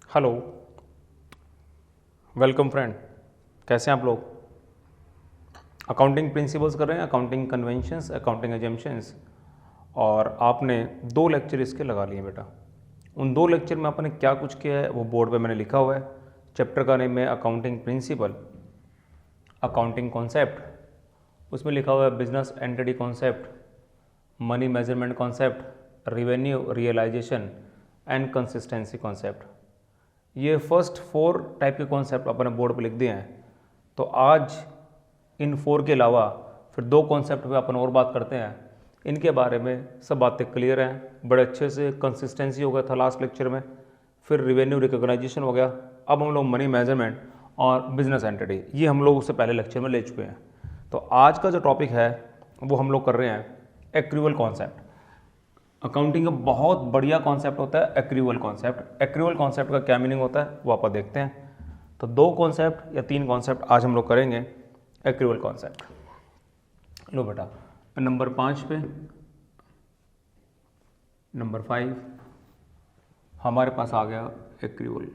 Hello, welcome friend. कैसे हैं आप लोग? अकाउंटिंग प्रिंसिपल्स कर रहे हैं, अकाउंटिंग कन्वेंशंस, अकाउंटिंग एजम्पशंस, और आपने 2 लेक्चर इसके लगा लिए बेटा। उन 2 लेक्चर में आपने क्या कुछ किया है वो बोर्ड पे मैंने लिखा हुआ है। चैप्टर का नेम है अकाउंटिंग प्रिंसिपल, अकाउंटिंग कॉन्सेप्ट, उसमें लिखा हुआ है business entity concept, money measurement concept, revenue realisation and consistency concept. ये फर्स्ट 4 टाइप के कॉन्सेप्ट अपने बोर्ड पर लिख दिए हैं। तो आज इन 4 के अलावा फिर 2 कॉन्सेप्ट पे अपन और बात करते हैं। इनके बारे में सब बातें क्लियर हैं, बड़े अच्छे से। कंसिस्टेंसी हो गया था लास्ट लेक्चर में, फिर रिवेन्यू रिकॉग्नाइजेशन हो गया। अब हम लोग मनी मेजरमेंट और बिजनेस एंटिटी, ये हम लोग उससे पहले लेक्चर में ले चुके हैं। तो आज का जो टॉपिक है वो हम लोग कर रहे हैं एक्रूअल कॉन्सेप्ट। अकाउंटिंग का बहुत बढ़िया कॉन्सेप्ट होता है एक्रूअल कॉन्सेप्ट। एक्रूअल कॉन्सेप्ट का क्या मीनिंग होता है वो आप देखते हैं। तो 2 कॉन्सेप्ट या 3 कॉन्सेप्ट आज हम लोग करेंगे एक्रूअल कॉन्सेप्ट। लो बेटा, नंबर 5 पे, नंबर 5 हमारे पास आ गया एक्रूअल।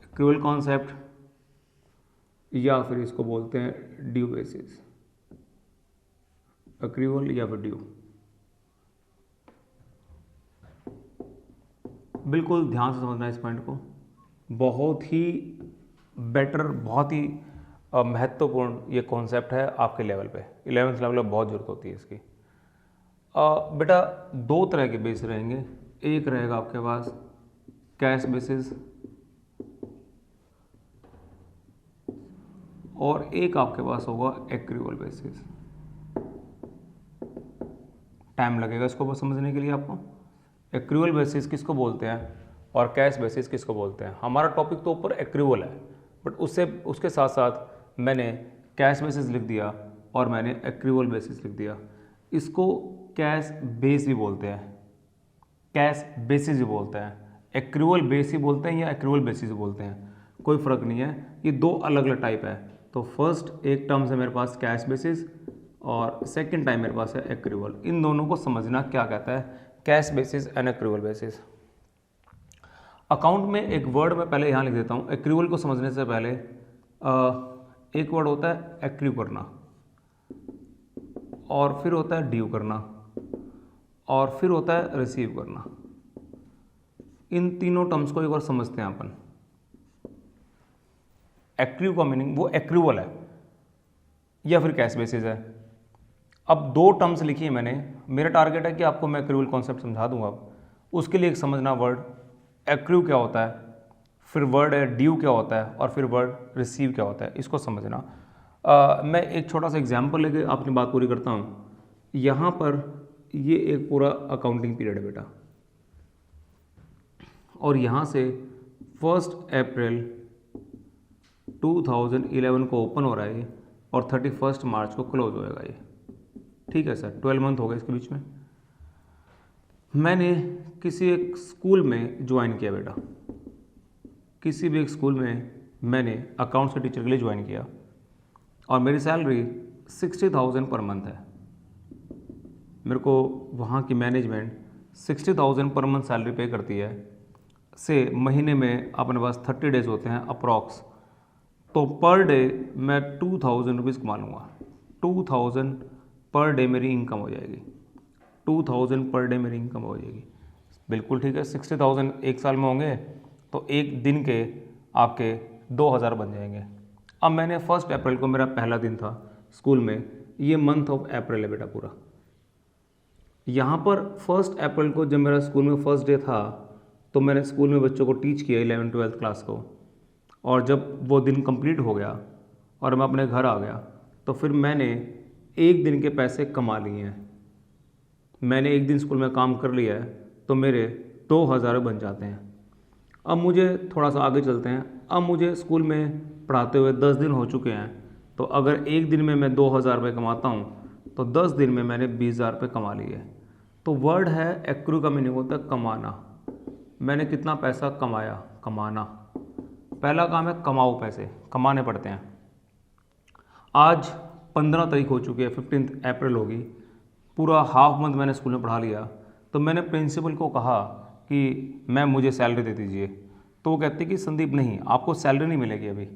एक्रूअल कॉन्सेप्ट या फिर इसको बोलते हैं ड्यू बेसिस, एक्रूअल या फिर ड्यू। बिल्कुल ध्यान से समझना इस पॉइंट को, बहुत ही बेटर, बहुत ही महत्वपूर्ण ये कॉन्सेप्ट है आपके लेवल पे। 11th लेवल में बहुत ज़रूरत होती है इसकी। बेटा 2 तरह के बेस रहेंगे। एक रहेगा आपके पास कैश बेसिस और एक आपके पास होगा एक्रूअल बेसिस। टाइम लगेगा इसको समझने के लिए आपको। एक्रूअल बेसिस किसको बोलते हैं और कैश बेसिस किसको बोलते हैं। हमारा टॉपिक तो ऊपर एक्रूअल है, बट उसके साथ साथ मैंने कैश बेसिस लिख दिया और मैंने एक्रूअल बेसिस लिख दिया। इसको कैश बेस भी बोलते हैं, कैश बेसिस भी बोलते हैं, एक्रूअल बेस ही बोलते हैं या एक्रूअल बेसिस भी बोलते हैं, कोई फ़र्क नहीं है। ये 2 अलग अलग टाइप है। तो फर्स्ट एक टर्म्स है मेरे पास कैश बेसिस और सेकंड टाइम मेरे पास है एक्रूअल। इन दोनों को समझना क्या कहता है cash basis and accrual basis. Account में एक वर्ड मैं पहले यहाँ लिख देता हूँ। एक्रूअल को समझने से पहले एक वर्ड होता है एक्रू करना, और फिर होता है ड्यू करना, और फिर होता है रिसीव करना। इन तीनों टर्म्स को एक बार समझते हैं अपन। एक्रू का मीनिंग वो एक्रूअल है या फिर कैश बेसिस है। अब 2 टर्म्स लिखी है मैंने। मेरा टारगेट है कि आपको मैं एक्रूअल कॉन्सेप्ट समझा दूंगा। उसके लिए एक समझना वर्ड एक्रू क्या होता है, फिर वर्ड है ड्यू क्या होता है, और फिर वर्ड रिसीव क्या होता है, इसको समझना। मैं एक छोटा सा एग्जाम्पल लेके अपनी बात पूरी करता हूँ। यहाँ पर ये एक पूरा अकाउंटिंग पीरियड है बेटा, और यहाँ से 1 अप्रैल 2011 को ओपन हो रहा है ये, और 31 मार्च को क्लोज होएगा ये। ठीक है सर, 12 मंथ हो गए इसके बीच में। मैंने किसी एक स्कूल में ज्वाइन किया बेटा, किसी भी एक स्कूल में मैंने अकाउंट्स के टीचर के लिए ज्वाइन किया, और मेरी सैलरी 60,000 पर मंथ है। मेरे को वहाँ की मैनेजमेंट 60,000 पर मंथ सैलरी पे करती है। से महीने में अपने पास 30 डेज होते हैं अप्रॉक्स, तो पर डे मैं 2,000 रुपीज़ कमा लूँगा। 2,000 पर डे मेरी इनकम हो जाएगी। 2,000 पर डे मेरी इनकम हो जाएगी। बिल्कुल ठीक है। 60,000 एक साल में होंगे तो एक दिन के आपके 2,000 बन जाएंगे। अब मैंने 1 अप्रैल को मेरा पहला दिन था स्कूल में। ये मंथ ऑफ अप्रैल है बेटा पूरा। यहाँ पर 1 अप्रैल को जब मेरा स्कूल में फर्स्ट डे था, तो मैंने स्कूल में बच्चों को टीच किया 11th-12th क्लास को। और जब वो दिन कंप्लीट हो गया और मैं अपने घर आ गया, तो फिर मैंने एक दिन के पैसे कमा लिए हैं। मैंने एक दिन स्कूल में काम कर लिया है तो मेरे 2,000 बन जाते हैं। अब मुझे थोड़ा सा आगे चलते हैं। अब मुझे स्कूल में पढ़ाते हुए 10 दिन हो चुके हैं, तो अगर एक दिन में मैं 2,000 रुपये कमाता हूँ तो 10 दिन में मैंने 20,000 रुपये कमा लिए। तो वर्ड है एक्रू का मीनिंग होता है कमाना। मैंने कितना पैसा कमाया, कमाना। पहला काम है कमाओ, पैसे कमाने पड़ते हैं। आज 15 तारीख हो चुकी है, 15 अप्रैल होगी। पूरा हाफ मंथ मैंने स्कूल में पढ़ा लिया, तो तो मैंने प्रिंसिपल को कहा कि मैम मुझे सैलरी दे दीजिए। तो वो कहते कि संदीप नहीं, आपको सैलरी नहीं मिलेगी अभी,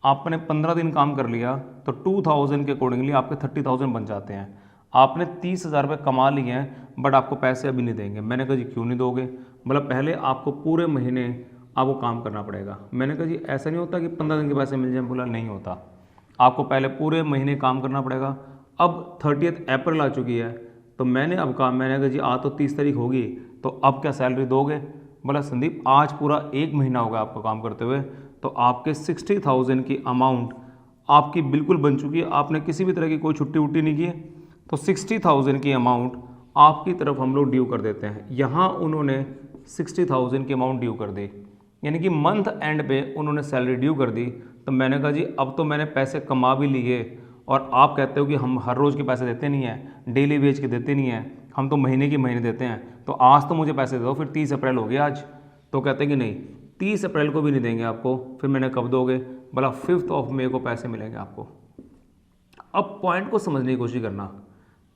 आपने 15 दिन काम कर लिया तो 2000 के अकॉर्डिंगली आपके 30,000 बन जाते हैं, आपने 30,000 रुपये कमा लिए हैं बट आपको पैसे अभी नहीं देंगे। मैंने कहा जी क्यों नहीं दोगे? बोला पहले आपको पूरे महीने आपको काम करना पड़ेगा। मैंने कहा जी ऐसा नहीं होता कि 15 दिन के पैसे मिल जाए? बोला नहीं होता, आपको पहले पूरे महीने काम करना पड़ेगा। अब 30 अप्रैल आ चुकी है तो मैंने अब कहा, मैंने कहा जी आज तो 30 तारीख होगी तो अब क्या सैलरी दोगे? बोला संदीप आज पूरा 1 महीना हो गया आपको काम करते हुए, तो आपके 60,000 की अमाउंट आपकी बिल्कुल बन चुकी है, आपने किसी भी तरह की कोई छुट्टी उट्टी नहीं की है, तो 60,000 की अमाउंट आपकी तरफ हम लोग ड्यू कर देते हैं। यहाँ उन्होंने 60,000 की अमाउंट ड्यू कर दी, यानी कि मंथ एंड पे उन्होंने सैलरी ड्यू कर दी। तो मैंने कहा जी अब तो मैंने पैसे कमा भी लिए और आप कहते हो कि हम हर रोज़ के पैसे देते नहीं हैं, डेली वेज के देते नहीं हैं, हम तो महीने की महीने देते हैं, तो आज तो मुझे पैसे दो। फिर 30 अप्रैल हो गया आज, तो कहते हैं कि नहीं 30 अप्रैल को भी नहीं देंगे आपको। फिर मैंने कब दोगे? बोला 5 मई को पैसे मिलेंगे आपको। अब पॉइंट को समझने की कोशिश करना।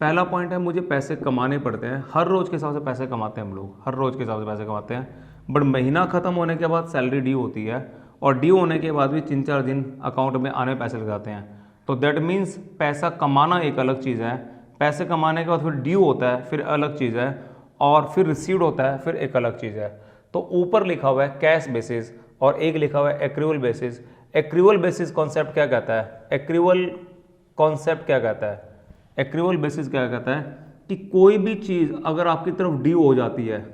पहला पॉइंट है मुझे पैसे कमाने पड़ते हैं, हर रोज़ के हिसाब से पैसे कमाते हैं हम लोग, हर रोज़ के हिसाब से पैसे कमाते हैं, बट महीना ख़त्म होने के बाद सैलरी ड्यू होती है और ड्यू होने के बाद भी 3-4 दिन अकाउंट में आने पैसे लग जाते हैं। तो दैट मीन्स पैसा कमाना एक अलग चीज़ है, पैसे कमाने के बाद फिर ड्यू होता है फिर अलग चीज़ है, और फिर रिसीव्ड होता है फिर एक अलग चीज़ है। तो ऊपर लिखा हुआ है कैश बेसिस और एक लिखा हुआ है accrual basis. Accrual basis concept क्या कहता है? एक्रूवल कॉन्सेप्ट क्या कहता है? एक्रूवल बेसिस क्या कहता है कि कोई भी चीज़ अगर आपकी तरफ ड्यू हो जाती है,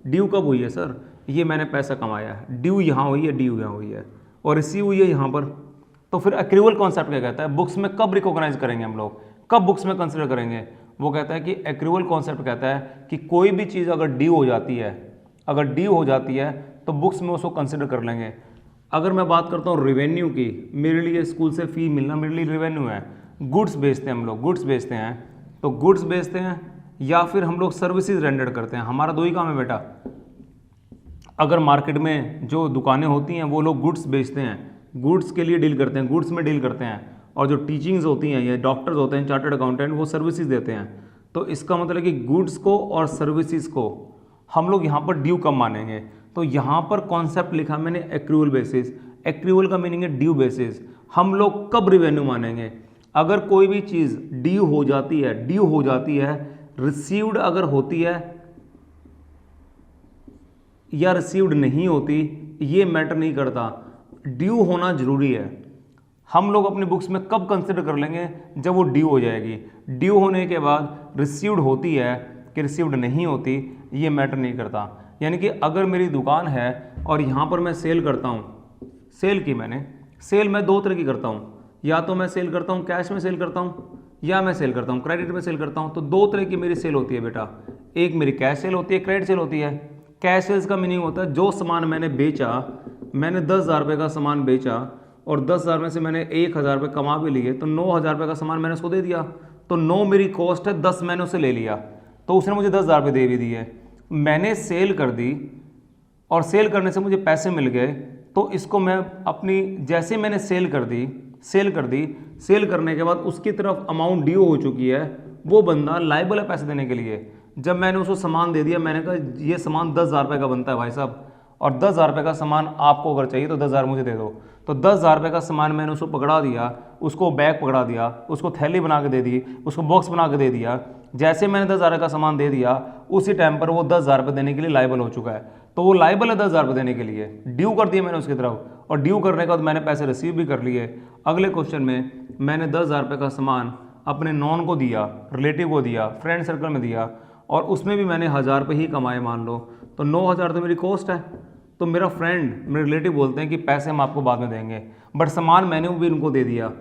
ड्यू कब हुई है सर? ये मैंने पैसा कमाया है, ड्यू यहाँ हुई है, ड्यू यहाँ हुई है और रिसीव हुई है यहाँ पर, तो फिर एक्रूवल कॉन्सेप्ट क्या कहता है? बुक्स में कब रिकॉग्नाइज करेंगे हम लोग, कब बुक्स में कंसिडर करेंगे? वो कहता है कि एक्रूवल कॉन्सेप्ट कहता है कि कोई भी चीज़ अगर ड्यू हो जाती है, अगर ड्यू हो जाती है तो बुक्स में उसको कंसिडर कर लेंगे। अगर मैं बात करता हूँ रेवेन्यू की, मेरे लिए स्कूल से फ़ी मिलना मेरे लिए रेवेन्यू है। गुड्स बेचते हैं हम लोग, गुड्स बेचते हैं, तो गुड्स बेचते हैं या फिर हम लोग सर्विसेज रेंडर करते हैं, हमारा दो ही काम है बेटा। अगर मार्केट में जो दुकानें होती हैं वो लोग गुड्स बेचते हैं, गुड्स के लिए डील करते हैं, गुड्स में डील करते हैं, और जो टीचिंग्स होती हैं या डॉक्टर्स होते हैं, चार्टर्ड अकाउंटेंट, वो सर्विसेज देते हैं। तो इसका मतलब है कि गुड्स को और सर्विसेज को हम लोग यहाँ पर ड्यू कब मानेंगे? तो यहाँ पर कॉन्सेप्ट लिखा मैंने एक्रूवल बेसिस। एक्रूवल का मीनिंग है ड्यू बेसिस। हम लोग कब रिवेन्यू मानेंगे? अगर कोई भी चीज़ ड्यू हो जाती है, ड्यू हो जाती है, रिसीव्ड अगर होती है या रिसीव्ड नहीं होती, ये मैटर नहीं करता, ड्यू होना जरूरी है। हम लोग अपनी बुक्स में कब कंसिडर कर लेंगे? जब वो ड्यू हो जाएगी। ड्यू होने के बाद रिसीव्ड होती है कि रिसीव्ड नहीं होती, ये मैटर नहीं करता। यानी कि अगर मेरी दुकान है और यहाँ पर मैं सेल करता हूँ, सेल की मैंने, सेल मैं दो तरह की करता हूँ, या तो मैं सेल करता हूँ कैश में सेल करता हूँ, या मैं सेल करता हूँ क्रेडिट में सेल करता हूँ। तो दो तरह की मेरी सेल होती है बेटा, एक मेरी कैश सेल होती है, क्रेडिट सेल होती है। कैश सेल्स का मीनिंग होता है जो सामान मैंने बेचा, मैंने 10,000 रुपये का सामान बेचा और 10,000 में से मैंने 1,000 रुपये कमा भी लिए, तो 9,000 रुपये का सामान मैंने उसको दे दिया, तो 9 मेरी कॉस्ट है, 10 मैंने उसे ले लिया, तो उसने मुझे 10,000 रुपये दे भी दिए। मैंने सेल कर दी और सेल करने से मुझे पैसे मिल गए, तो इसको मैं अपनी, जैसे मैंने सेल कर दी, सेल करने के बाद उसकी तरफ अमाउंट ड्यू हो चुकी है, वो बंदा लायबल है पैसे देने के लिए। जब मैंने उसको सामान दे दिया, मैंने कहा ये सामान 10,000 रुपये का बनता है भाई साहब, और 10,000 रुपये का सामान आपको अगर चाहिए तो 10,000 मुझे दे दो। तो 10,000 रुपये का सामान मैंने उसको पकड़ा दिया, उसको बैग पकड़ा दिया, उसको थैली बना के दे दी, उसको बॉक्स बना के दे दिया। जैसे मैंने 10,000 का सामान दे दिया, उसी टाइम पर वो 10,000 रुपये देने के लिए लायबल हो चुका है। तो वो लायबल है 10,000 रुपये देने के लिए, ड्यू कर दिया मैंने उसकी तरफ, और ड्यू करने के बाद मैंने पैसे रिसीव भी कर लिए। अगले क्वेश्चन में मैंने 10,000 रुपये का सामान अपने नॉन को दिया, रिलेटिव को दिया, फ्रेंड सर्कल में दिया, और उसमें भी मैंने 1,000 रुपये ही कमाए मान लो, तो 9,000 तो मेरी कॉस्ट है। तो मेरा फ्रेंड, मेरे रिलेटिव बोलते हैं कि पैसे हम आपको बाद में देंगे, बट सामान मैंने भी उनको दे दिया।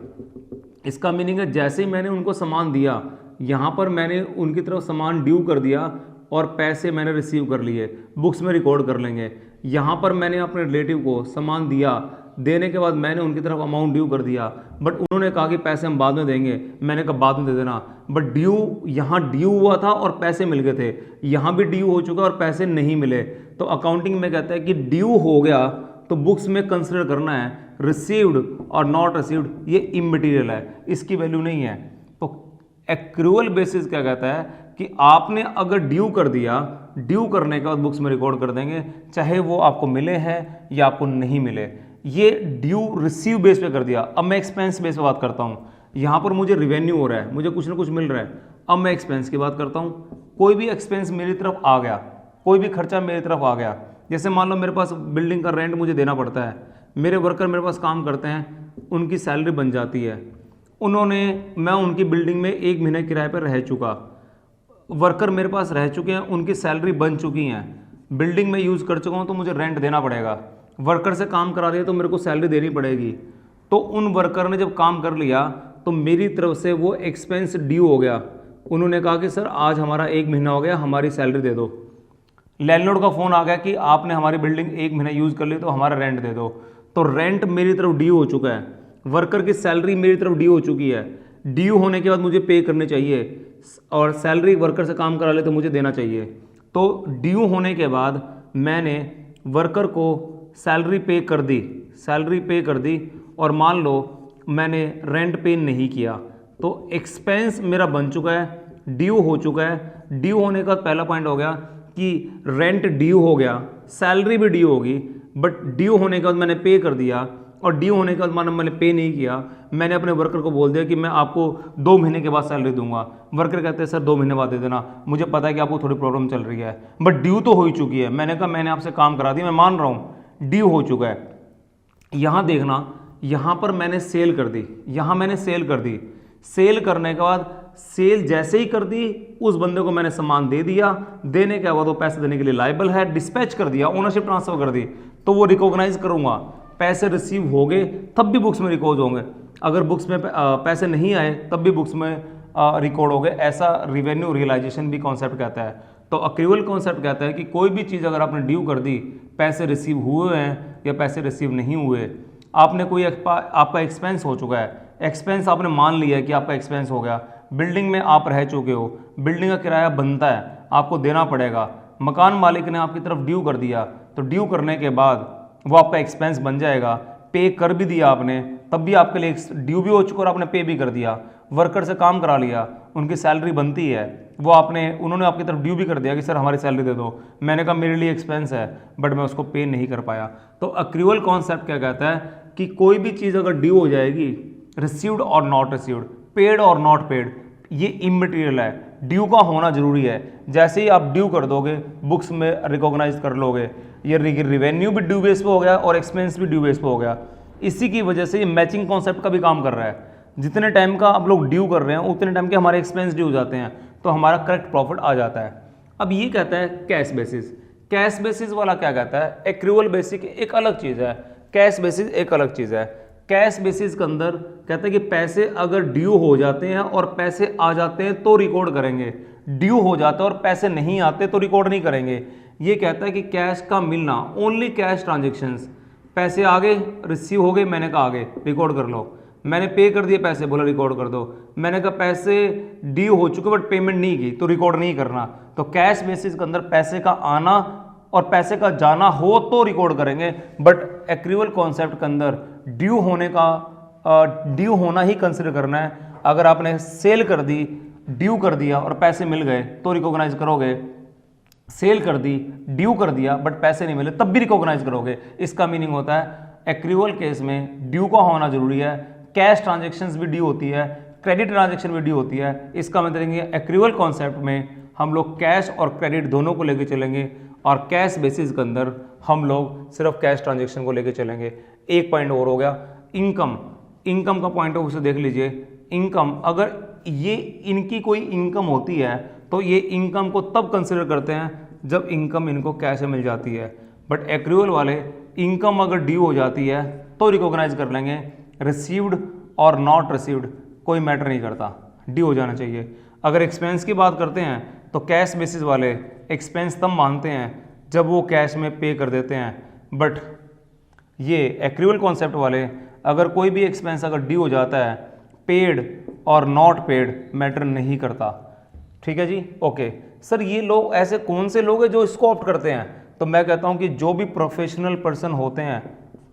इसका मीनिंग है जैसे ही मैंने उनको सामान दिया, यहाँ पर मैंने उनकी तरफ सामान ड्यू कर दिया और पैसे मैंने रिसीव कर लिए, बुक्स में रिकॉर्ड कर लेंगे। यहाँ पर मैंने अपने रिलेटिव को सामान दिया, देने के बाद मैंने उनकी तरफ अमाउंट ड्यू कर दिया, बट उन्होंने कहा कि पैसे हम बाद में देंगे, मैंने कहा बाद में दे देना, बट ड्यू, यहाँ ड्यू हुआ था और पैसे मिल गए थे, यहाँ भी ड्यू हो चुका और पैसे नहीं मिले। तो अकाउंटिंग में कहता है कि ड्यू हो गया तो बुक्स में कंसिडर करना है, रिसीव्ड और नॉट रिसीव्ड ये इमटेरियल है, इसकी वैल्यू नहीं है। तो एक्रूवल बेसिस क्या कहता है कि आपने अगर ड्यू कर दिया, ड्यू करने के बाद बुक्स में रिकॉर्ड कर देंगे, चाहे वो आपको मिले हैं या आपको नहीं मिले। ये ड्यू रिसीव बेस पे कर दिया। अब मैं एक्सपेंस बेस पे बात करता हूँ। यहाँ पर मुझे रिवेन्यू हो रहा है, मुझे कुछ ना कुछ मिल रहा है। अब मैं एक्सपेंस की बात करता हूँ। कोई भी एक्सपेंस मेरी तरफ आ गया, कोई भी खर्चा मेरी तरफ आ गया, जैसे मान लो मेरे पास बिल्डिंग का रेंट मुझे देना पड़ता है, मेरे वर्कर मेरे पास काम करते हैं, उनकी सैलरी बन जाती है, मैं उनकी बिल्डिंग में 1 महीने किराए पर रह चुका, वर्कर मेरे पास रह चुके हैं, उनकी सैलरी बन चुकी हैं, बिल्डिंग में यूज़ कर चुका हूँ, तो मुझे रेंट देना पड़ेगा। वर्कर से काम करा दिया तो मेरे को सैलरी देनी पड़ेगी। तो उन वर्कर ने जब काम कर लिया तो मेरी तरफ से वो एक्सपेंस ड्यू हो गया। उन्होंने कहा कि सर आज हमारा 1 महीना हो गया, हमारी सैलरी दे दो। लैंडलॉर्ड का फ़ोन आ गया कि आपने हमारी बिल्डिंग 1 महीना यूज़ कर ली तो हमारा रेंट दे दो। तो रेंट मेरी तरफ ड्यू हो चुका है, वर्कर की सैलरी मेरी तरफ ड्यू हो चुकी है। ड्यू होने के बाद मुझे पे करनी चाहिए, और सैलरी वर्कर से काम करा ले तो मुझे देना चाहिए। तो ड्यू होने के बाद मैंने वर्कर को सैलरी पे कर दी, और मान लो मैंने रेंट पे नहीं किया, तो एक्सपेंस मेरा बन चुका है, ड्यू हो चुका है। ड्यू होने का पहला पॉइंट हो गया कि रेंट ड्यू हो गया, सैलरी भी ड्यू होगी, बट ड्यू होने के बाद मैंने पे कर दिया, और ड्यू होने के बाद मानो मैंने पे नहीं किया, मैंने अपने वर्कर को बोल दिया कि मैं आपको 2 महीने के बाद सैलरी दूंगा। वर्कर कहते हैं सर 2 महीने बाद दे देना, मुझे पता है कि आपको थोड़ी प्रॉब्लम चल रही है, बट ड्यू तो हो ही चुकी है। मैंने कहा मैंने आपसे काम करा दिया, मैं मान रहा हूँ, ड्यू हो चुका है। यहाँ देखना, यहाँ पर मैंने सेल कर दी, सेल करने के बाद सेल जैसे ही कर दी, उस बंदे को मैंने सामान दे दिया, देने के बाद वो पैसे देने के लिए लायबल है, डिस्पैच कर दिया, ओनरशिप ट्रांसफर कर दी, तो वो रिकॉग्नाइज करूंगा। पैसे रिसीव हो गए तब भी बुक्स में रिकॉर्ड होंगे, अगर बुक्स में पैसे नहीं आए तब भी बुक्स में रिकॉर्ड हो गए। ऐसा रिवेन्यू रियलाइजेशन भी कॉन्सेप्ट कहता है। तो अक्रूवल कॉन्सेप्ट कहता है कि कोई भी चीज़ अगर आपने ड्यू कर दी, पैसे रिसीव हुए हैं या पैसे रिसीव नहीं हुए, आपने कोई आपका एक्सपेंस हो चुका है, एक्सपेंस आपने मान लिया है कि आपका एक्सपेंस हो गया, बिल्डिंग में आप रह चुके हो, बिल्डिंग का किराया बनता है, आपको देना पड़ेगा, मकान मालिक ने आपकी तरफ ड्यू कर दिया, तो ड्यू करने के बाद वो आपका एक्सपेंस बन जाएगा। पे कर भी दिया आपने, तब भी आपके लिए ड्यू भी हो चुका और आपने पे भी कर दिया। वर्कर से काम करा लिया, उनकी सैलरी बनती है, वो उन्होंने आपकी तरफ ड्यू भी कर दिया कि सर हमारी सैलरी दे दो, मैंने कहा मेरे लिए एक्सपेंस है, बट मैं उसको पे नहीं कर पाया। तो अक्रूवल कॉन्सेप्ट क्या कहता है कि कोई भी चीज़ अगर ड्यू हो जाएगी, रिसीव्ड और नॉट रिसीव्ड, पेड और नॉट पेड, ये इमटेरियल है, ड्यू का होना जरूरी है। जैसे ही आप ड्यू कर दोगे, बुक्स में रिकॉग्नाइज कर लोगे, ये रिवेन्यू भी ड्यू बेस पे हो गया और एक्सपेंस भी ड्यू बेस पे हो गया। इसी की वजह से ये मैचिंग कॉन्सेप्ट का भी काम कर रहा है। जितने टाइम का आप लोग ड्यू कर रहे हैं, उतने टाइम के हमारे एक्सपेंस ड्यू हो जाते हैं, तो हमारा करेक्ट प्रॉफिट आ जाता है। अब ये कहता है कैश बेसिस। कैश बेसिस वाला क्या कहता है? एक्रूवल बेसिस एक अलग चीज़ है, कैश बेसिस एक अलग चीज़ है। कैश बेसिस के अंदर कहता है कि पैसे अगर ड्यू हो जाते हैं और पैसे आ जाते हैं तो रिकॉर्ड करेंगे, ड्यू हो जाता है और पैसे नहीं आते तो रिकॉर्ड नहीं करेंगे। ये कहता है कि कैश का मिलना, ओनली कैश ट्रांजेक्शन्स, पैसे आ गए, रिसीव हो गए, मैंने कहा आ गए, रिकॉर्ड कर लो। मैंने पे कर दिए पैसे, बोला रिकॉर्ड कर दो। मैंने कहा पैसे ड्यू हो चुके बट पेमेंट नहीं की, तो रिकॉर्ड नहीं करना। तो कैश बेसिस के अंदर पैसे का आना और पैसे का जाना हो तो रिकॉर्ड करेंगे, बट एक्रूवल कॉन्सेप्ट के अंदर ड्यू होना ही कंसिडर करना है। अगर आपने सेल कर दी, ड्यू कर दिया और पैसे मिल गए तो रिकॉग्नाइज करोगे, सेल कर दी, ड्यू कर दिया बट पैसे नहीं मिले तब भी रिकॉग्नाइज करोगे। इसका मीनिंग होता है एक्रूवल केस में ड्यू का होना जरूरी है, कैश ट्रांजेक्शन्स भी ड्यू होती है, क्रेडिट ट्रांजेक्शन भी ड्यू होती है। इसका मतलब देखेंगे एक्रूवल कॉन्सेप्ट में हम लोग कैश और क्रेडिट दोनों को लेके चलेंगे, और कैश बेसिस के अंदर हम लोग सिर्फ कैश ट्रांजेक्शन को लेके चलेंगे। एक पॉइंट और हो गया इनकम। इनकम का पॉइंट ऑफ व्यू से देख लीजिए, इनकम अगर ये इनकी कोई इनकम होती है तो ये इनकम को तब कंसिडर करते हैं जब इनकम इनको कैश में मिल जाती है, बट एक्रूवल वाले इनकम अगर ड्यू हो जाती है तो रिकॉग्नाइज कर लेंगे। रिसीव्ड और नॉट रिसीव्ड कोई मैटर नहीं करता, ड्यू हो जाना चाहिए। अगर एक्सपेंस की बात करते हैं तो कैश बेसिस वाले एक्सपेंस तब मानते हैं जब वो कैश में पे कर देते हैं, बट ये एक्रूवल कॉन्सेप्ट वाले अगर कोई भी एक्सपेंस अगर ड्यू हो जाता है, पेड और नॉट पेड मैटर नहीं करता। ठीक है जी, ओके सर। ये लोग ऐसे कौन से लोग हैं जो इसको ऑप्ट करते हैं? तो मैं कहता हूं कि जो भी प्रोफेशनल पर्सन होते हैं,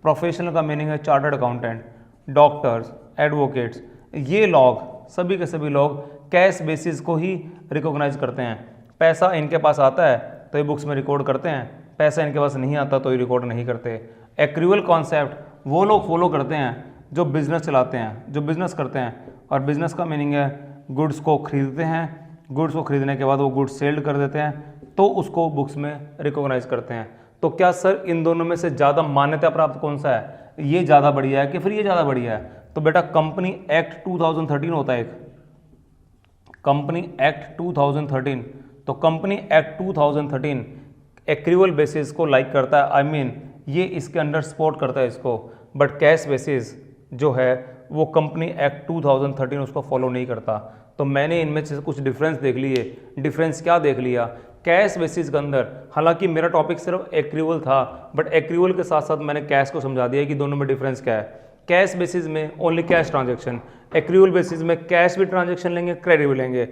प्रोफेशनल का मीनिंग है चार्टर्ड अकाउंटेंट, डॉक्टर्स, एडवोकेट्स, ये लोग सभी के सभी लोग कैश बेसिस को ही रिकॉग्नाइज करते हैं। पैसा इनके पास आता है तो ये बुक्स में रिकॉर्ड करते हैं, पैसा इनके पास नहीं आता तो ये रिकॉर्ड नहीं करते। एक्रूअल कॉन्सेप्ट वो लोग फॉलो करते हैं जो बिजनेस चलाते हैं, जो बिजनेस करते हैं। और बिजनेस का मीनिंग है गुड्स को खरीदते हैं, गुड्स को खरीदने के बाद वो गुड्स सेल कर देते हैं, तो उसको बुक्स में रिकॉग्नाइज करते हैं। तो क्या सर इन दोनों में से ज़्यादा मान्यता प्राप्त कौन सा है, ये ज़्यादा बढ़िया है कि फिर ये ज़्यादा बढ़िया है? तो बेटा कंपनी एक्ट 2013 होता है एक, कंपनी एक्ट 2013। तो कंपनी एक्ट 2013 एक्रूअल बेसिस को लाइक करता है, आई मीन ये इसके अंडर सपोर्ट करता है इसको। बट कैश बेसिस जो है वो कंपनी एक्ट 2013 उसको फॉलो नहीं करता। तो मैंने इनमें से कुछ डिफरेंस देख लिए। डिफरेंस क्या देख लिया? कैश बेसिस के अंदर, हालांकि मेरा टॉपिक सिर्फ एक्रूअल था, बट एक्रूअल के साथ साथ मैंने कैश को समझा दिया कि दोनों में डिफरेंस क्या है। कैश बेसिस में only cash transaction, accrual basis में कैश भी ट्रांजैक्शन लेंगे, क्रेडिट भी लेंगे।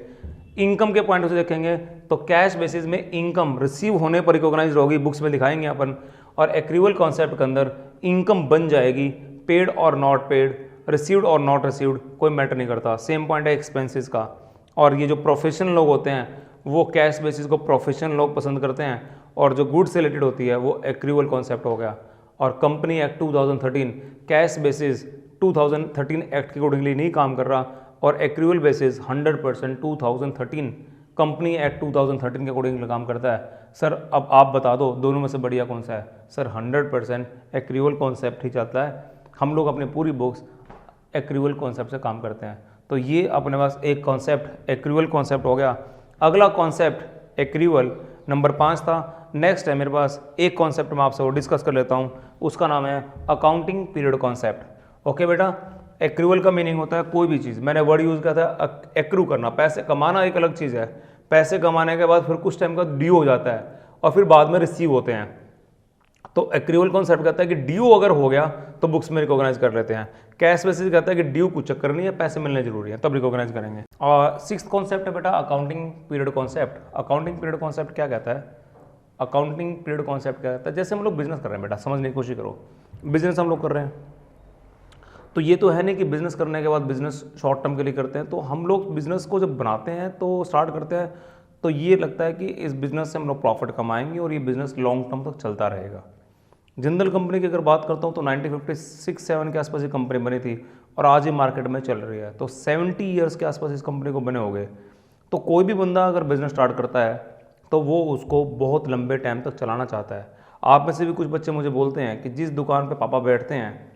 इनकम के पॉइंट से देखेंगे तो कैश बेसिस में इनकम रिसीव होने पर रिकॉग्नाइज होगी, बुक्स में दिखाएंगे अपन। और एक्रूअल कॉन्सेप्ट के अंदर इनकम बन जाएगी, पेड और नॉट पेड, रिसीव्ड और नॉट रिसीव्ड, कोई मैटर नहीं करता। सेम पॉइंट है एक्सपेंसेस का। और ये जो प्रोफेशनल लोग होते हैं वो कैश बेसिस को प्रोफेशनल लोग पसंद करते हैं, और जो गुड्स से रिलेटेड होती है वो एक्रूअल कॉन्सेप्ट हो गया। और company act 2013 cash basis 2013 act के अकॉर्डिंगली नहीं काम कर रहा, और एक्रूअल बेसिस 100% 2013 कंपनी एक्ट 2013 के अकॉर्डिंग काम करता है। सर अब आप बता दो दोनों में से बढ़िया कौन सा है? सर 100% एक्रूअल कॉन्सेप्ट ही चलता है। हम लोग अपनी पूरी बुक्स एक्रूअल कॉन्सेप्ट से काम करते हैं। तो ये अपने पास एक कॉन्सेप्ट एक्रूअल कॉन्सेप्ट हो गया। अगला कॉन्सेप्ट एक्रूअल नंबर 5 था। नेक्स्ट है मेरे पास एक कॉन्सेप्ट मैं आपसे वो डिस्कस कर लेता हूँ, उसका नाम है अकाउंटिंग पीरियड कॉन्सेप्ट। ओके बेटा, एक्रूअल का मीनिंग होता है कोई भी चीज़, मैंने वर्ड यूज़ किया था एक्रू करना, पैसे कमाना एक अलग चीज़ है। पैसे कमाने के बाद फिर कुछ टाइम का ड्यू हो जाता है और फिर बाद में रिसीव होते हैं। तो एक्रूअल कॉन्सेप्ट कहता है कि ड्यू अगर हो गया तो बुक्स में रिकॉग्नाइज कर लेते हैं। कैश बेसिस कहता है कि ड्यू कुछ चक्कर नहीं है, पैसे मिलने जरूरी है, तब रिकॉग्नाइज करेंगे। और 6th कॉन्सेप्ट है बेटा accounting period concept. Accounting period concept क्या कहता है? अकाउंटिंग पीरियड कॉन्सेप्ट क्या कहता है? जैसे हम लोग बिजनेस कर रहे हैं बेटा, समझने की कोशिश करो। बिजनेस हम लोग कर रहे हैं तो ये तो है नहीं कि बिजनेस करने के बाद बिजनेस शॉर्ट टर्म के लिए करते हैं। तो हम लोग बिजनेस को जब बनाते हैं तो स्टार्ट करते हैं तो ये लगता है कि इस बिजनेस से हम लोग प्रॉफिट कमाएंगे और ये बिजनेस लॉन्ग टर्म तक चलता रहेगा। जिंदल कंपनी की अगर बात करता हूँ तो 1956-7 के आसपास ये कंपनी बनी थी और आज ये मार्केट में चल रही है। तो 70 ईयर्स के आसपास इस कंपनी को बने हो गए। तो कोई भी बंदा अगर बिजनेस स्टार्ट करता है तो वो उसको बहुत लंबे टाइम तक चलाना चाहता है। आप में से भी कुछ बच्चे मुझे बोलते हैं कि जिस दुकान पे पापा बैठते हैं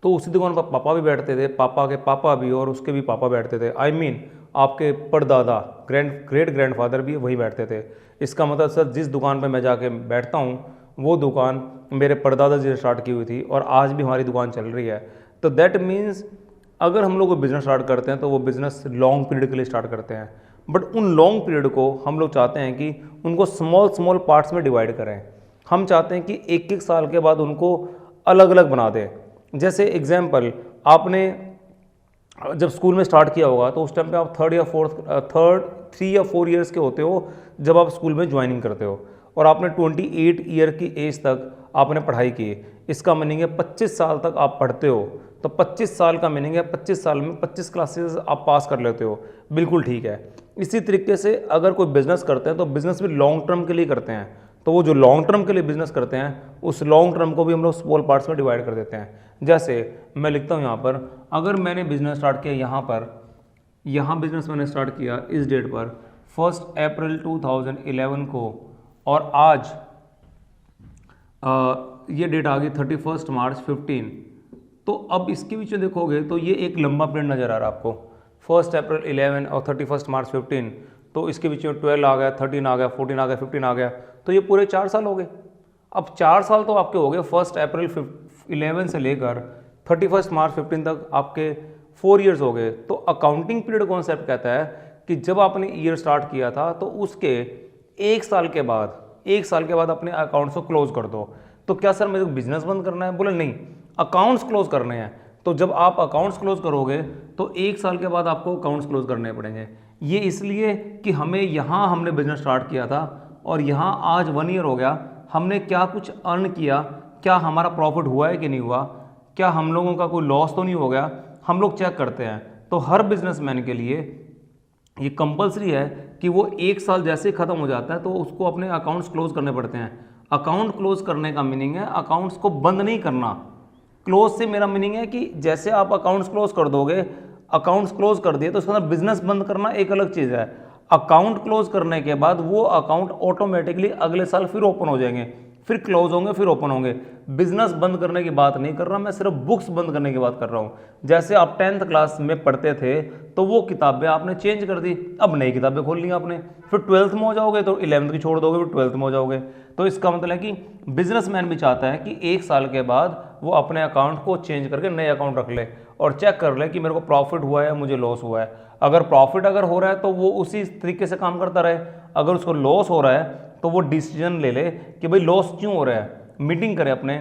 तो उसी दुकान पर पापा भी बैठते थे, पापा के पापा भी और उसके भी पापा बैठते थे। आई मीन आपके परदादा ग्रेट ग्रैंडफादर भी वहीं बैठते थे। इसका मतलब सर जिस दुकान पर मैं जाके बैठता हूँ वो दुकान मेरे परदादा जी ने स्टार्ट की हुई थी और आज भी हमारी दुकान चल रही है। तो दैट मीन्स अगर हम लोग कोई बिज़नेस स्टार्ट करते हैं तो वो बिज़नेस लॉन्ग पीरियड के लिए स्टार्ट करते हैं। बट उन लॉन्ग पीरियड को हम लोग चाहते हैं कि उनको स्मॉल पार्ट्स में डिवाइड करें। हम चाहते हैं कि एक एक साल के बाद उनको अलग अलग बना दें। जैसे एग्जाम्पल, आपने जब स्कूल में स्टार्ट किया होगा तो उस टाइम पे आप 3 या 4 ईयर्स के होते हो जब आप स्कूल में ज्वाइनिंग करते हो, और आपने 28 ईयर की एज तक आपने पढ़ाई की। इसका मीनिंग है 25 साल तक आप पढ़ते हो। तो 25 साल का मीनिंग है 25 साल में 25 क्लासेस आप पास कर लेते हो। बिल्कुल ठीक है। इसी तरीके से अगर कोई बिजनेस करते हैं तो बिजनेस भी लॉन्ग टर्म के लिए करते हैं। तो वो जो लॉन्ग टर्म के लिए बिजनेस करते हैं उस लॉन्ग टर्म को भी हम लोग स्मॉल पार्ट्स में डिवाइड कर देते हैं। जैसे मैं लिखता हूँ यहाँ पर, अगर मैंने बिजनेस स्टार्ट किया यहाँ बिजनेस मैंने स्टार्ट किया इस डेट पर 1 अप्रैल 2011 को, और आज ये डेट आ गई 31 मार्च 15। तो अब इसके बीच में देखोगे तो ये एक लंबा पीरियड नज़र आ रहा है आपको, 1 अप्रैल 11 और 31 मार्च 15। तो इसके बीच में 12 आ गया, 13 आ गया, 14 आ गया, 15 आ गया, तो ये पूरे 4 साल हो गए। अब 4 साल तो आपके हो गए 1 अप्रैल 11 से लेकर 31 मार्च 15 तक आपके 4 ईयर्स हो गए। तो अकाउंटिंग पीरियड कॉन्सेप्ट कहता है कि जब आपने ईयर स्टार्ट किया था तो उसके 1 साल के बाद अपने अकाउंट्स को क्लोज कर दो। तो क्या सर मुझे बिजनेस बंद करना है? बोले नहीं, अकाउंट्स क्लोज करने हैं। तो जब आप अकाउंट्स क्लोज करोगे तो 1 साल के बाद आपको अकाउंट्स क्लोज करने पड़ेंगे। ये इसलिए कि हमने बिजनेस स्टार्ट किया था और यहाँ आज 1 ईयर हो गया, हमने क्या कुछ अर्न किया, क्या हमारा प्रॉफिट हुआ है कि नहीं हुआ, क्या हम लोगों का कोई लॉस तो नहीं हो गया, हम लोग चेक करते हैं। तो हर बिजनेसमैन के लिए ये कंपलसरी है कि वो 1 साल जैसे ही ख़त्म हो जाता है तो उसको अपने अकाउंट्स क्लोज करने पड़ते हैं। अकाउंट क्लोज करने का मीनिंग है अकाउंट्स को बंद नहीं करना। क्लोज से मेरा मीनिंग है कि जैसे आप अकाउंट्स क्लोज कर दोगे, अकाउंट्स क्लोज कर दिए तो उसके अंदर बिजनेस बंद करना एक अलग चीज़ है। अकाउंट क्लोज करने के बाद वो अकाउंट ऑटोमेटिकली अगले साल फिर ओपन हो जाएंगे, फिर क्लोज होंगे, फिर ओपन होंगे। बिजनेस बंद करने की बात नहीं कर रहा मैं, सिर्फ बुक्स बंद करने की बात कर रहा हूँ। जैसे आप 10th क्लास में पढ़ते थे तो वो किताबें आपने चेंज कर दी, अब नई किताबें खोल ली आपने, फिर 12th में हो जाओगे तो 11th की छोड़ दोगे, फिर 12th में हो जाओगे। तो इसका मतलब है कि बिजनेसमैन भी चाहता है कि 1 साल के बाद वो अपने अकाउंट को चेंज करके नए अकाउंट रख ले और चेक कर ले कि मेरे को प्रॉफिट हुआ है, मुझे लॉस हुआ है। अगर प्रॉफिट अगर हो रहा है तो वो उसी तरीके से काम करता रहे, अगर उसको लॉस हो रहा है तो वो डिसीजन ले ले कि भाई लॉस क्यों हो रहा है, मीटिंग करे अपने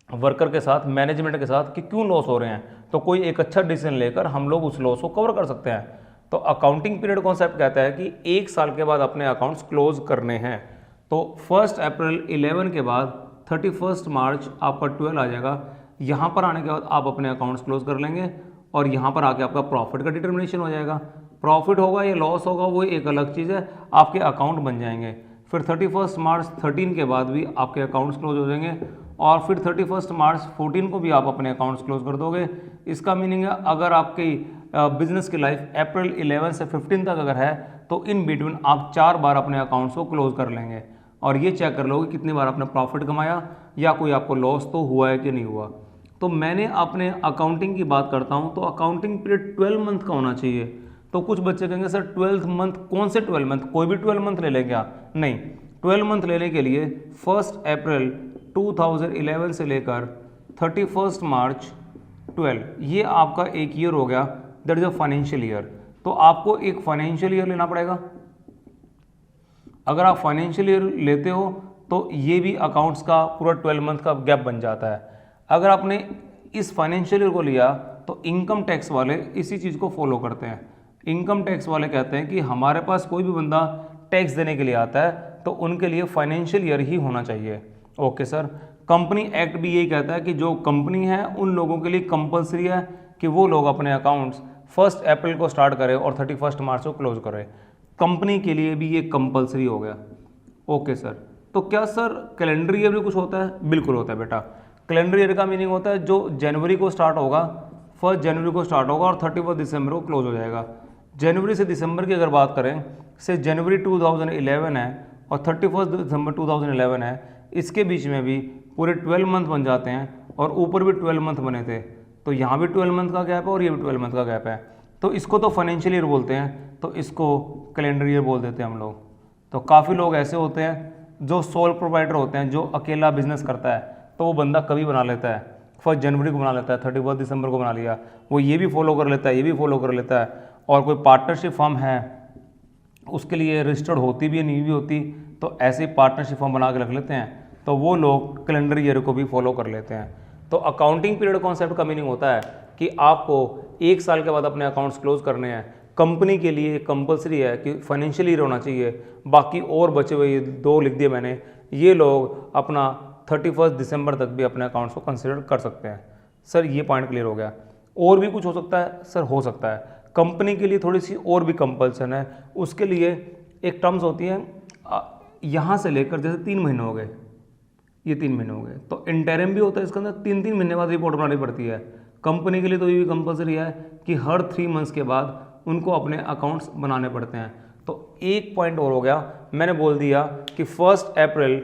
वर्कर के साथ, मैनेजमेंट के साथ कि क्यों लॉस हो रहे हैं, तो कोई एक अच्छा डिसीजन लेकर हम लोग उस लॉस को कवर कर सकते हैं। तो अकाउंटिंग पीरियड कॉन्सेप्ट कहता है कि 1 साल के बाद अपने अकाउंट्स क्लोज करने हैं। तो 1 अप्रैल 11 के बाद 31 मार्च आपका 12 आ जाएगा। यहाँ पर आने के बाद आप अपने अकाउंट्स क्लोज कर लेंगे और यहाँ पर आके आपका प्रॉफिट का डिटर्मिनेशन हो जाएगा। प्रॉफिट होगा या लॉस होगा वो एक अलग चीज़ है, आपके अकाउंट बन जाएंगे। फिर 31 मार्च 13 के बाद भी आपके अकाउंट्स क्लोज हो जाएंगे और फिर 31 मार्च 14 को भी आप अपने अकाउंट्स क्लोज कर दोगे। इसका मीनिंग है अगर आपकी बिजनेस की लाइफ अप्रैल 11 से 15 तक अगर है तो इन बिटवीन आप 4 बार अपने अकाउंट्स को क्लोज कर लेंगे और ये चेक कर लोगे कितनी बार आपने प्रॉफिट कमाया या कोई आपको लॉस तो हुआ है कि नहीं हुआ। तो मैंने अपने अकाउंटिंग की बात करता हूँ तो अकाउंटिंग पीरियड 12 मंथ का होना चाहिए। तो कुछ बच्चे कहेंगे सर 12th मंथ कौन से 12 मंथ, कोई भी 12 मंथ ले लें क्या? नहीं, 12 मंथ लेने के लिए 1 अप्रैल 2011 से लेकर 31 मार्च 12 ये आपका एक ईयर हो गया, that is a financial year. तो आपको एक फाइनेंशियल ईयर लेना पड़ेगा। अगर आप फाइनेंशियल ईयर लेते हो तो ये भी अकाउंट्स का पूरा 12 मंथ का गैप बन जाता है। अगर आपने इस फाइनेंशियल ईयर को लिया तो इनकम टैक्स वाले इसी चीज़ को फॉलो करते हैं। इनकम टैक्स वाले कहते हैं कि हमारे पास कोई भी बंदा टैक्स देने के लिए आता है तो उनके लिए फाइनेंशियल ईयर ही होना चाहिए। ओके सर, कंपनी एक्ट भी यही कहता है कि जो कंपनी है उन लोगों के लिए कंपलसरी है कि वो लोग अपने अकाउंट्स 1 अप्रैल को स्टार्ट करें और 31 मार्च को क्लोज करें। कंपनी के लिए भी ये कंपलसरी हो गया। ओके सर, तो क्या सर कैलेंडर ईयर भी कुछ होता है? बिल्कुल होता है बेटा। कैलेंडर ईयर का मीनिंग होता है जो जनवरी को स्टार्ट होगा, 1 जनवरी को स्टार्ट होगा और 31 दिसंबर को क्लोज हो जाएगा। जनवरी से दिसंबर की अगर बात करें, से जनवरी 2011 है और 31 दिसंबर 2011 है, इसके बीच में भी पूरे 12 मंथ बन जाते हैं और ऊपर भी 12 मंथ बने थे। तो यहाँ भी 12 मंथ का गैप है और ये भी 12 मंथ का गैप है। तो इसको तो फाइनेंशियल ईयर बोलते हैं, तो इसको कैलेंडर ईयर बोल देते हैं हम लोग। तो काफ़ी लोग ऐसे होते हैं जो सोल प्रोवाइडर होते हैं, जो अकेला बिजनेस करता है तो वो बंदा कभी बना लेता है, 1 जनवरी को बना लेता है, 31 दिसंबर को बना लिया, वो ये भी फॉलो कर लेता है, ये भी फॉलो कर लेता है। और कोई पार्टनरशिप फर्म है उसके लिए रजिस्टर्ड होती भी है नहीं भी होती, तो ऐसे पार्टनरशिप फर्म बना के रख लेते हैं, तो वो लोग कैलेंडर ईयर को भी फॉलो कर लेते हैं। तो अकाउंटिंग पीरियड कॉन्सेप्ट का मीनिंग होता है कि आपको 1 साल के बाद अपने अकाउंट्स क्लोज करने हैं। कंपनी के लिए कंपलसरी है कि फाइनेंशियल ईयर होना चाहिए, बाकी और बचे हुए 2 लिख दिए मैंने, ये लोग अपना 31 दिसंबर तक भी अपने अकाउंट्स को कंसिडर कर सकते हैं। सर ये पॉइंट क्लियर हो गया। और भी कुछ हो सकता है? सर हो सकता है। कंपनी के लिए थोड़ी सी और भी कंपल्सन है, उसके लिए एक टर्म्स होती है यहाँ से लेकर, जैसे 3 महीने हो गए, ये 3 महीने हो गए, तो इंटरिम भी होता है इसके अंदर, 3-3 महीने बाद रिपोर्ट बनानी पड़ती है। कंपनी के लिए तो ये भी कंपल्सरी है कि हर 3 मंथ्स के बाद उनको अपने अकाउंट्स बनाने पड़ते हैं। तो एक पॉइंट और हो गया, मैंने बोल दिया कि 1 अप्रैल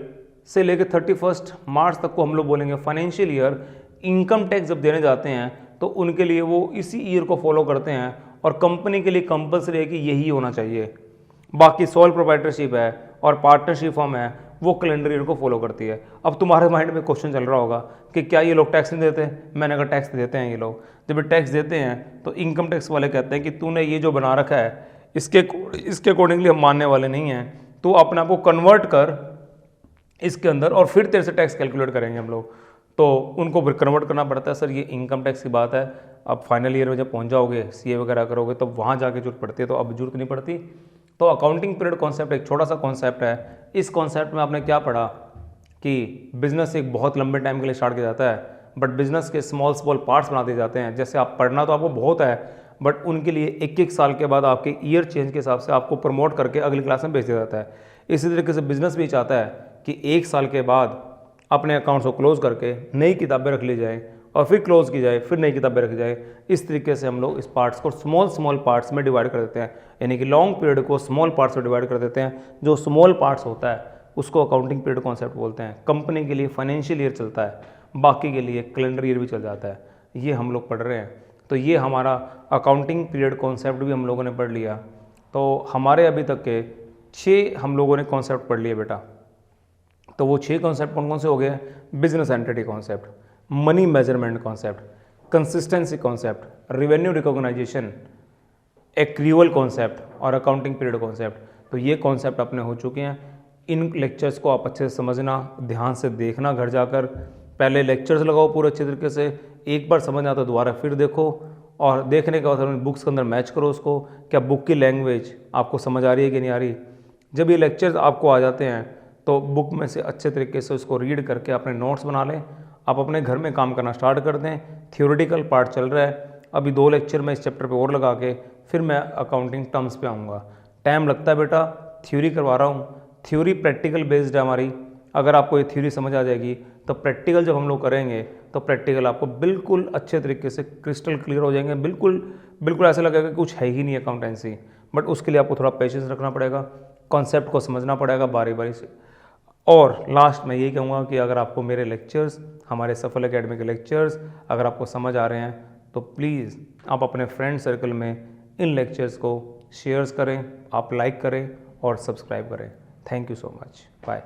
से लेकर 31 मार्च तक को हम लोग बोलेंगे फाइनेंशियल ईयर। इनकम टैक्स जब देने जाते हैं तो उनके लिए वो इसी ईयर को फॉलो करते हैं और कंपनी के लिए कंपल्सरी है कि यही होना चाहिए। बाकी सोल प्रोप्राइटरशिप है और पार्टनरशिप फर्म है वो कैलेंडर ईयर को फॉलो करती है। अब तुम्हारे माइंड में क्वेश्चन चल रहा होगा कि क्या ये लोग टैक्स नहीं देते? मैंने कहा टैक्स देते हैं ये लोग। जब ये टैक्स देते हैं तो इनकम टैक्स वाले कहते हैं कि तूने ये जो बना रखा है इसके अकॉर्डिंगली हम मानने वाले नहीं हैं, तो अपने आप को कन्वर्ट कर इसके अंदर और फिर तेरे से टैक्स कैलकुलेट करेंगे हम लोग। तो उनको फिर कन्वर्ट करना पड़ता है। सर ये इनकम टैक्स की बात है, अब फाइनल ईयर में जब पहुंच जाओगे सीए वगैरह करोगे तो वहाँ जाके जरूरत पड़ती है, तो अब जरूरत नहीं पड़ती। तो अकाउंटिंग पीरियड कॉन्सेप्ट एक छोटा सा कॉन्सेप्ट है। इस कॉन्सेप्ट में आपने क्या पढ़ा कि बिजनेस एक बहुत लंबे टाइम के लिए स्टार्ट किया जाता है, बट बिजनेस के स्मॉल पार्ट्स बना दिए जाते हैं। जैसे आप पढ़ना तो आपको बहुत है, बट उनके लिए एक एक साल के बाद आपके ईयर चेंज के हिसाब से आपको प्रमोट करके अगली क्लास में भेज दिया जाता है। इसी तरीके से बिजनेस भी चाहता है कि एक साल के बाद अपने अकाउंट्स को क्लोज करके नई किताबें रख ली जाए और फिर क्लोज की जाए, फिर नई किताबें रखी जाए। इस तरीके से हम लोग इस पार्ट्स को स्मॉल पार्ट्स में डिवाइड कर देते हैं, यानी कि लॉन्ग पीरियड को स्मॉल पार्ट्स में डिवाइड कर देते हैं। जो स्मॉल पार्ट्स होता है उसको अकाउंटिंग पीरियड कॉन्सेप्ट बोलते हैं। कंपनी के लिए फाइनेंशियल ईयर चलता है, बाकी के लिए कैलेंडर ईयर भी चल जाता है। ये हम लोग पढ़ रहे हैं। तो ये हमारा अकाउंटिंग पीरियड कॉन्सेप्ट भी हम लोगों ने पढ़ लिया। तो हमारे अभी तक के 6 हम लोगों ने कॉन्सेप्ट पढ़ लिए बेटा। तो वो 6 कॉन्सेप्ट कौन कौन से हो गए? Business entity concept, money measurement concept, consistency concept, revenue recognisation, accrual concept और अकाउंटिंग पीरियड कॉन्सेप्ट। तो ये कॉन्सेप्ट अपने हो चुके हैं। इन लेक्चर्स को आप अच्छे से समझना, ध्यान से देखना, घर जाकर पहले लेक्चर्स लगाओ पूरे अच्छे तरीके से, एक बार समझ आता दोबारा फिर देखो, और देखने के बाद अपनी बुक्स के अंदर मैच करो उसको, क्या बुक की लैंग्वेज आपको समझ आ रही है कि नहीं आ रही। जब ये लेक्चर्स आपको आ जाते हैं तो बुक में से अच्छे तरीके से उसको रीड करके अपने नोट्स बना लें। आप अपने घर में काम करना स्टार्ट कर दें। थियोरेटिकल पार्ट चल रहा है, अभी 2 लेक्चर में इस चैप्टर पे और लगा के फिर मैं अकाउंटिंग टर्म्स पे आऊँगा। टाइम लगता है बेटा, थ्योरी करवा रहा हूँ, थ्योरी प्रैक्टिकल बेस्ड है हमारी। अगर आपको ये थ्योरी समझ आ जाएगी तो प्रैक्टिकल जब हम लोग करेंगे तो प्रैक्टिकल आपको बिल्कुल अच्छे तरीके से क्रिस्टल क्लियर हो जाएंगे। बिल्कुल ऐसा लगेगा कि कुछ है ही नहीं अकाउंटेंसी। बट उसके लिए आपको थोड़ा पेशेंस रखना पड़ेगा, कॉन्सेप्ट को समझना पड़ेगा बारी बारी से। और लास्ट में यही कहूँगा कि अगर आपको मेरे लेक्चर्स, हमारे सफल एकेडमी के लेक्चर्स अगर आपको समझ आ रहे हैं तो प्लीज़ आप अपने फ्रेंड सर्कल में इन लेक्चर्स को शेयर्स करें, आप लाइक करें और सब्सक्राइब करें। Thank you so much, bye.